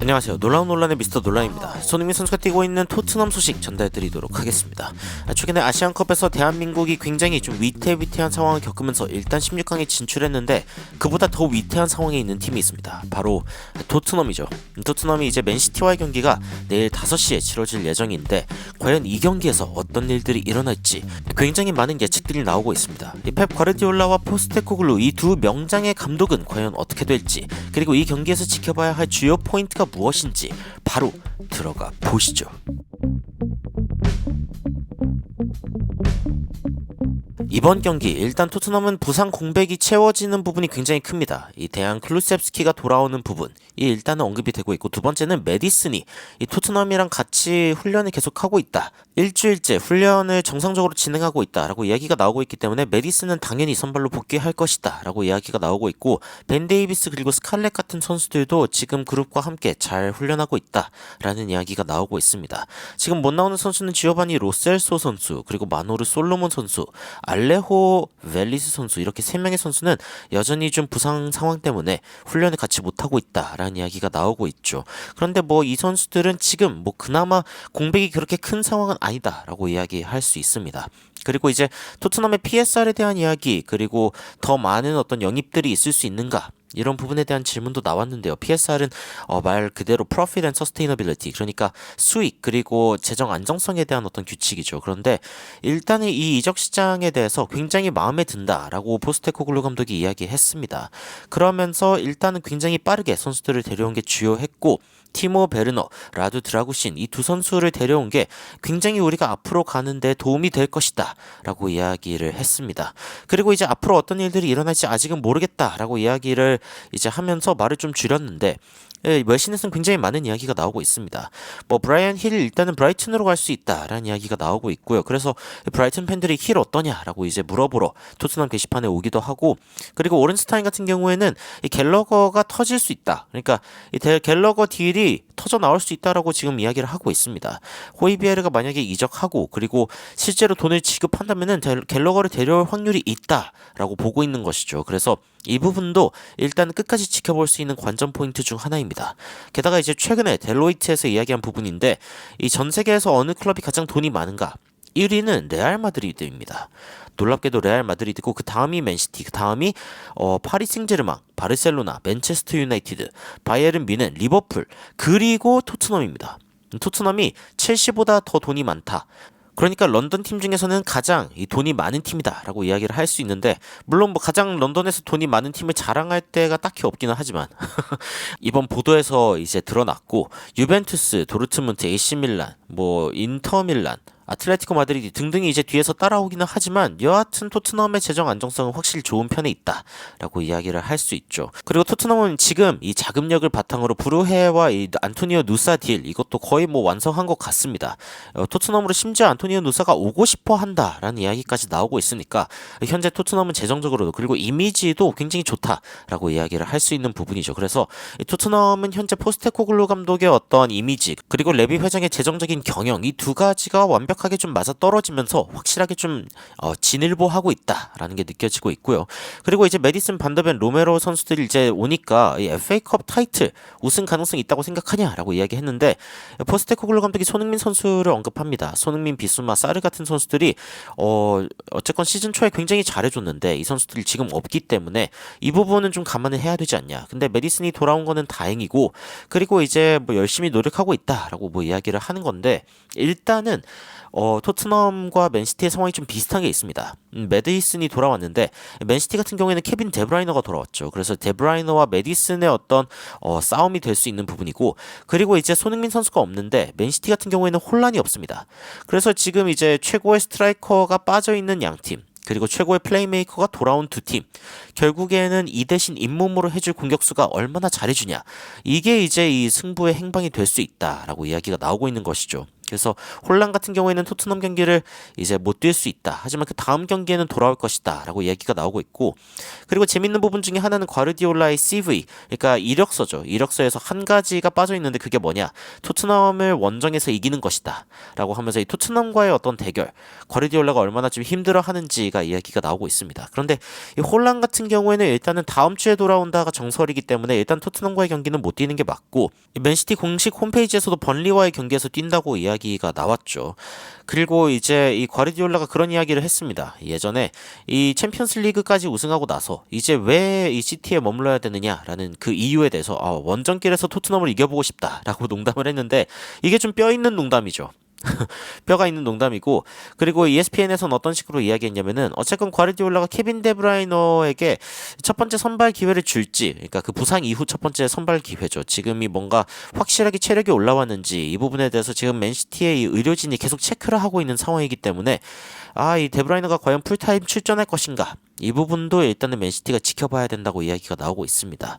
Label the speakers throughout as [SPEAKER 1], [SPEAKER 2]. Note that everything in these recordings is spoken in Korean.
[SPEAKER 1] 안녕하세요. 놀라운 논란의 미스터 논란입니다. 손흥민 선수가 뛰고 있는 토트넘 소식 전달드리도록 하겠습니다. 최근에 아시안컵에서 대한민국이 굉장히 좀 위태위태한 상황을 겪으면서 일단 16강에 진출했는데 그보다 더 위태한 상황에 있는 팀이 있습니다. 바로 토트넘이죠. 토트넘이 이제 맨시티와의 경기가 내일 5시에 치러질 예정인데 과연 이 경기에서 어떤 일들이 일어날지 굉장히 많은 예측들이 나오고 있습니다. 이 펩 과르디올라와 포스테코글루 이 두 명장의 감독은 과연 어떻게 될지, 그리고 이 경기에서 지켜봐야 할 주요 포인트가 무엇인지 바로 들어가 보시죠. 이번 경기 일단 토트넘은 부상 공백이 채워지는 부분이 굉장히 큽니다. 이 대한 클루셉스키가 돌아오는 부분 이 일단은 언급이 되고 있고, 두 번째는 메디슨이 이 토트넘이랑 같이 훈련을 계속하고 있다, 일주일째 훈련을 정상적으로 진행하고 있다라고 이야기가 나오고 있기 때문에 메디슨은 당연히 선발로 복귀할 것이다 라고 이야기가 나오고 있고, 벤 데이비스 그리고 스칼렛 같은 선수들도 지금 그룹과 함께 잘 훈련하고 있다 라는 이야기가 나오고 있습니다. 지금 못 나오는 선수는 지오바니 로셀소 선수, 그리고 마노르 솔로몬 선수, 알레호 벨리스 선수, 이렇게 3명의 선수는 여전히 좀 부상 상황 때문에 훈련을 같이 못하고 있다라는 이야기가 나오고 있죠. 그런데 뭐 이 선수들은 지금 뭐 그나마 공백이 그렇게 큰 상황은 아니다라고 이야기할 수 있습니다. 그리고 이제 토트넘의 PSR에 대한 이야기, 그리고 더 많은 어떤 영입들이 있을 수 있는가, 이런 부분에 대한 질문도 나왔는데요. PSR은 말 그대로 Profit and Sustainability, 그러니까 수익 그리고 재정 안정성에 대한 어떤 규칙이죠. 그런데 일단은 이 이적 시장에 대해서 굉장히 마음에 든다라고 포스테코글루 감독이 이야기했습니다. 그러면서 일단은 굉장히 빠르게 선수들을 데려온 게 주요했고, 티모 베르너, 라두 드라구신 이 두 선수를 데려온 게 굉장히 우리가 앞으로 가는데 도움이 될 것이다 라고 이야기를 했습니다. 그리고 이제 앞으로 어떤 일들이 일어날지 아직은 모르겠다 라고 이야기를 이제 하면서 말을 좀 줄였는데, 외신에서는 굉장히 많은 이야기가 나오고 있습니다. 뭐 브라이언 힐 일단은 브라이튼으로 갈 수 있다라는 이야기가 나오고 있고요. 그래서 브라이튼 팬들이 힐 어떠냐라고 이제 물어보러 토트넘 게시판에 오기도 하고, 그리고 오른스타인 같은 경우에는 이 갤러거가 터질 수 있다, 그러니까 이 갤러거 딜이 터져 나올 수 있다라고 지금 이야기를 하고 있습니다. 호이비에르가 만약에 이적하고 그리고 실제로 돈을 지급한다면은 갤러거를 데려올 확률이 있다라고 보고 있는 것이죠. 그래서 이 부분도 일단 끝까지 지켜볼 수 있는 관전 포인트 중 하나입니다. 게다가 이제 최근에 델로이트에서 이야기한 부분인데, 이 전 세계에서 어느 클럽이 가장 돈이 많은가? 1위는 레알 마드리드입니다. 놀랍게도 레알 마드리드고, 그 다음이 맨시티, 그 다음이 파리 생제르맹, 바르셀로나, 맨체스터 유나이티드, 바이에른 뮌헨, 리버풀, 그리고 토트넘입니다. 토트넘이 첼시보다 더 돈이 많다. 그러니까 런던 팀 중에서는 가장 이 돈이 많은 팀이다라고 이야기를 할 수 있는데, 물론 뭐 가장 런던에서 돈이 많은 팀을 자랑할 때가 딱히 없기는 하지만 이번 보도에서 이제 드러났고, 유벤투스, 도르트문트, AC 밀란, 뭐 인터 밀란, 아틀레티코 마드리드 등등이 이제 뒤에서 따라오기는 하지만 여하튼 토트넘의 재정 안정성은 확실히 좋은 편에 있다라고 이야기를 할 수 있죠. 그리고 토트넘은 지금 이 자금력을 바탕으로 브루헤와 이 안토니오 누사 딜 이것도 거의 뭐 완성한 것 같습니다. 토트넘으로 심지어 안토니오 누사가 오고 싶어 한다라는 이야기까지 나오고 있으니까 현재 토트넘은 재정적으로도 그리고 이미지도 굉장히 좋다라고 이야기를 할 수 있는 부분이죠. 그래서 토트넘은 현재 포스테코글루 감독의 어떤 이미지 그리고 레비 회장의 재정적인 경영, 이 두 가지가 완벽하게 좀 맞아 떨어지면서 확실하게 좀 진일보하고 있다라는 게 느껴지고 있고요. 그리고 이제 메디슨, 반더벤, 로메로 선수들이 이제 오니까 이 FA컵 타이틀 우승 가능성이 있다고 생각하냐라고 이야기했는데, 포스테코글루 감독이 손흥민 선수를 언급합니다. 손흥민, 비수마, 사르 같은 선수들이 어쨌건 시즌 초에 굉장히 잘해줬는데 이 선수들이 지금 없기 때문에 이 부분은 좀 감안을 해야 되지 않냐. 근데 메디슨이 돌아온 거는 다행이고, 그리고 이제 뭐 열심히 노력하고 있다라고 뭐 이야기를 하는 건데, 일단은 토트넘과 맨시티의 상황이 좀 비슷한 게 있습니다. 메디슨이 돌아왔는데 맨시티 같은 경우에는 케빈 데브라이너가 돌아왔죠. 그래서 데브라이너와 메디슨의 어떤 싸움이 될 수 있는 부분이고, 그리고 이제 손흥민 선수가 없는데 맨시티 같은 경우에는 혼란이 없습니다. 그래서 지금 이제 최고의 스트라이커가 빠져 있는 양 팀, 그리고 최고의 플레이메이커가 돌아온 두 팀, 결국에는 이 대신 잇몸으로 해줄 공격수가 얼마나 잘해주냐, 이게 이제 이 승부의 행방이 될 수 있다라고 이야기가 나오고 있는 것이죠. 그래서 홀란 같은 경우에는 토트넘 경기를 이제 못 뛸 수 있다. 하지만 그 다음 경기에는 돌아올 것이다. 라고 얘기가 나오고 있고, 그리고 재밌는 부분 중에 하나는 과르디올라의 CV, 그러니까 이력서죠. 이력서에서 한 가지가 빠져 있는데 그게 뭐냐? 토트넘을 원정에서 이기는 것이다. 라고 하면서 이 토트넘과의 어떤 대결, 과르디올라가 얼마나 좀 힘들어 하는지가 이야기가 나오고 있습니다. 그런데 이 홀란 같은 경우에는 일단은 다음 주에 돌아온다가 정설이기 때문에 일단 토트넘과의 경기는 못 뛰는 게 맞고, 맨시티 공식 홈페이지에서도 번리와의 경기에서 뛴다고 이야기가 나왔죠. 그리고 이제 이 과르디올라가 그런 이야기를 했습니다. 예전에 이 챔피언스 리그까지 우승하고 나서 이제 왜 이 시티에 머물러야 되느냐라는 그 이유에 대해서 원정길에서 토트넘을 이겨보고 싶다라고 농담을 했는데, 이게 좀 뼈 있는 농담이죠. 뼈가 있는 농담이고, 그리고 ESPN에서는 어떤 식으로 이야기했냐면은 어쨌건 과르디올라가 케빈 데브라이너에게 첫 번째 선발 기회를 줄지, 그러니까 그 부상 이후 첫 번째 선발 기회죠. 지금이 뭔가 확실하게 체력이 올라왔는지 이 부분에 대해서 지금 맨시티의 이 의료진이 계속 체크를 하고 있는 상황이기 때문에 이 데브라이너가 과연 풀타임 출전할 것인가, 이 부분도 일단은 맨시티가 지켜봐야 된다고 이야기가 나오고 있습니다.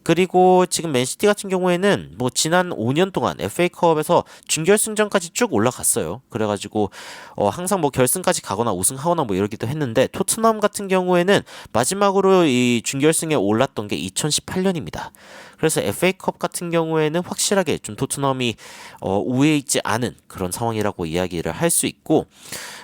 [SPEAKER 1] 그리고 지금 맨시티 같은 경우에는 뭐 지난 5년 동안 FA컵에서 준결승전까지 쭉 올라갔어요. 그래가지고 항상 뭐 결승까지 가거나 우승하거나 뭐 이러기도 했는데, 토트넘 같은 경우에는 마지막으로 이 준결승에 올랐던 게 2018년입니다. 그래서 FA컵 같은 경우에는 확실하게 좀 토트넘이 우위에 있지 않은 그런 상황이라고 이야기를 할 수 있고,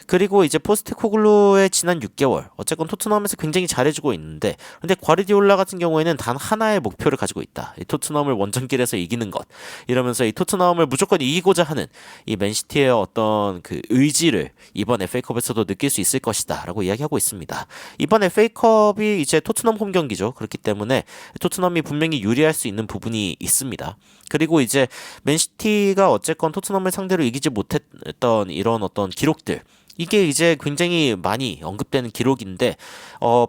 [SPEAKER 1] 그리고 이제 포스테코글루의 지난 6개월 어쨌건 토트넘에서 굉장히 잘해주고 있는데, 근데 과르디올라 같은 경우에는 단 하나의 목표를 가지고 있다. 이 토트넘을 원정길에서 이기는 것. 이러면서 이 토트넘을 무조건 이기고자 하는 이 맨시티의 어떤 그 의지를 이번 FA컵에서도 느낄 수 있을 것이다라고 이야기하고 있습니다. 이번 FA컵이 이제 토트넘 홈 경기죠. 그렇기 때문에 토트넘이 분명히 유리할 수 있는 부분이 있습니다. 그리고 이제 맨시티가 어쨌건 토트넘을 상대로 이기지 못했던 이런 어떤 기록들, 이게 이제 굉장히 많이 언급되는 기록인데,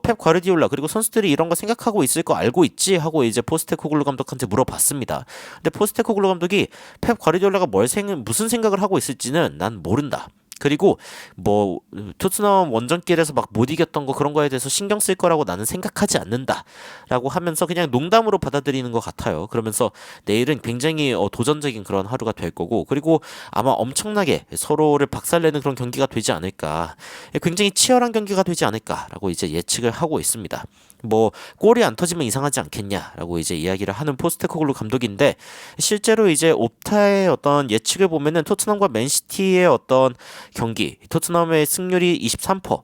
[SPEAKER 1] 펩 과르디올라 그리고 선수들이 이런 거 생각하고 있을 거 알고 있지 하고 이제 포스테코글루 감독한테 물어봤습니다. 근데 포스테코글루 감독이 펩 과르디올라가 무슨 생각을 하고 있을지는 난 모른다. 그리고 뭐 토트넘 원정길에서 막 못 이겼던 거 그런 거에 대해서 신경 쓸 거라고 나는 생각하지 않는다라고 하면서 그냥 농담으로 받아들이는 것 같아요. 그러면서 내일은 굉장히 도전적인 그런 하루가 될 거고, 그리고 아마 엄청나게 서로를 박살내는 그런 경기가 되지 않을까, 굉장히 치열한 경기가 되지 않을까라고 이제 예측을 하고 있습니다. 뭐 골이 안 터지면 이상하지 않겠냐라고 이제 이야기를 하는 포스테코글루 감독인데, 실제로 이제 옵타의 어떤 예측을 보면은 토트넘과 맨시티의 어떤 경기, 토트넘의 승률이 23%,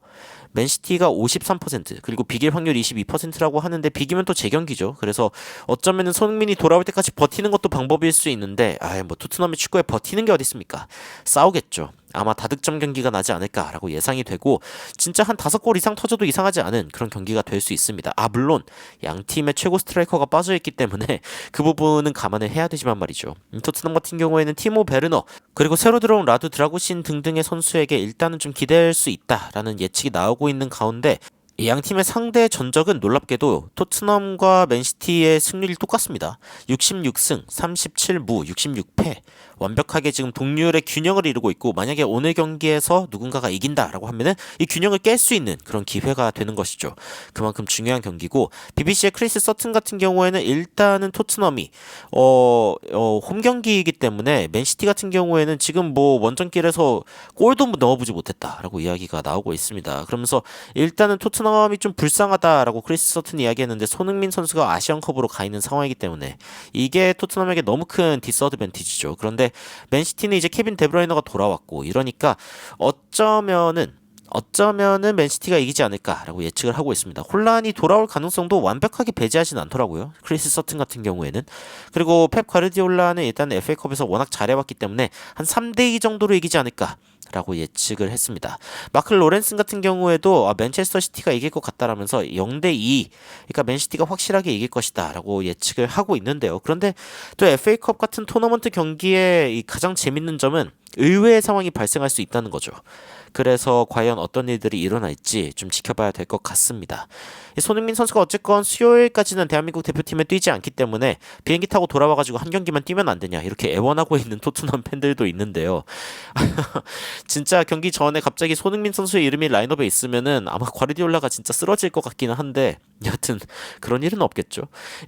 [SPEAKER 1] 맨시티가 53%, 그리고 비길 확률이 22%라고 하는데, 비기면 또 재경기죠. 그래서 어쩌면은 손흥민이 돌아올 때까지 버티는 것도 방법일 수 있는데, 뭐 토트넘의 축구에 버티는 게 어디 있습니까? 싸우겠죠. 아마 다득점 경기가 나지 않을까라고 예상이 되고, 진짜 한 5골 이상 터져도 이상하지 않은 그런 경기가 될 수 있습니다. 물론 양 팀의 최고 스트라이커가 빠져있기 때문에 그 부분은 감안을 해야 되지만 말이죠. 토트넘 같은 경우에는 티모 베르너 그리고 새로 들어온 라두 드라구신 등등의 선수에게 일단은 좀 기대할 수 있다라는 예측이 나오고 있는 가운데, 이 양 팀의 상대 전적은 놀랍게도 토트넘과 맨시티의 승률이 똑같습니다. 66승, 37무, 66패. 완벽하게 지금 동률의 균형을 이루고 있고, 만약에 오늘 경기에서 누군가가 이긴다라고 하면은 이 균형을 깰 수 있는 그런 기회가 되는 것이죠. 그만큼 중요한 경기고, BBC의 크리스 서튼 같은 경우에는 일단은 토트넘이 홈 경기이기 때문에 맨시티 같은 경우에는 지금 뭐 원정길에서 골도 넣어보지 못했다라고 이야기가 나오고 있습니다. 그러면서 일단은 토트넘이 좀 불쌍하다라고 크리스 서튼이 이야기했는데, 손흥민 선수가 아시안컵으로 가 있는 상황이기 때문에 이게 토트넘에게 너무 큰 디스어드밴티지죠. 그런데 맨시티는 이제 케빈 데브라이너가 돌아왔고 이러니까 어쩌면은 맨시티가 이기지 않을까라고 예측을 하고 있습니다. 혼란이 돌아올 가능성도 완벽하게 배제하진 않더라고요. 크리스 서튼 같은 경우에는. 그리고 펩 과르디올라는 일단 FA컵에서 워낙 잘해왔기 때문에 한 3대2 정도로 이기지 않을까 라고 예측을 했습니다. 마크 로렌슨 같은 경우에도 맨체스터 시티가 이길 것 같다라면서 0대2, 그러니까 맨시티가 확실하게 이길 것이다 라고 예측을 하고 있는데요. 그런데 또 FA컵 같은 토너먼트 경기의 이 가장 재밌는 점은 의외의 상황이 발생할 수 있다는 거죠. 그래서 과연 어떤 일들이 일어날지 좀 지켜봐야 될 것 같습니다. 이 손흥민 선수가 어쨌건 수요일까지는 대한민국 대표팀에 뛰지 않기 때문에 비행기 타고 돌아와가지고 한 경기만 뛰면 안 되냐 이렇게 애원하고 있는 토트넘 팬들도 있는데요. 진짜 경기 전에 갑자기 손흥민 선수의 이름이 라인업에 있으면은 아마 과르디올라가 진짜 쓰러질 것 같기는 한데 여튼 그런 일은 없겠죠.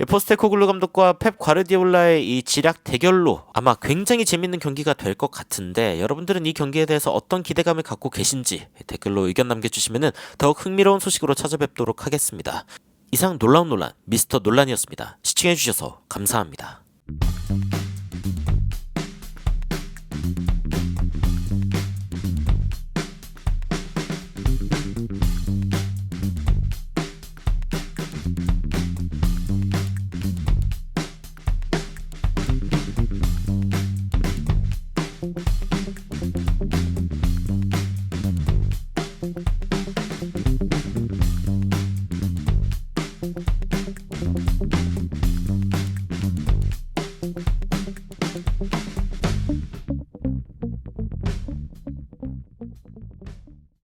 [SPEAKER 1] 포스테코글루 감독과 펩 과르디올라의 이 지략 대결로 아마 굉장히 재밌는 경기가 될 것 같은데 여러분들은 이 경기에 대해서 어떤 기대감을 갖고 계신지 댓글로 의견 남겨주시면은 더욱 흥미로운 소식으로 찾아뵙도록 하겠습니다. 이상 놀라운 논란 미스터 논란이었습니다. 시청해주셔서 감사합니다.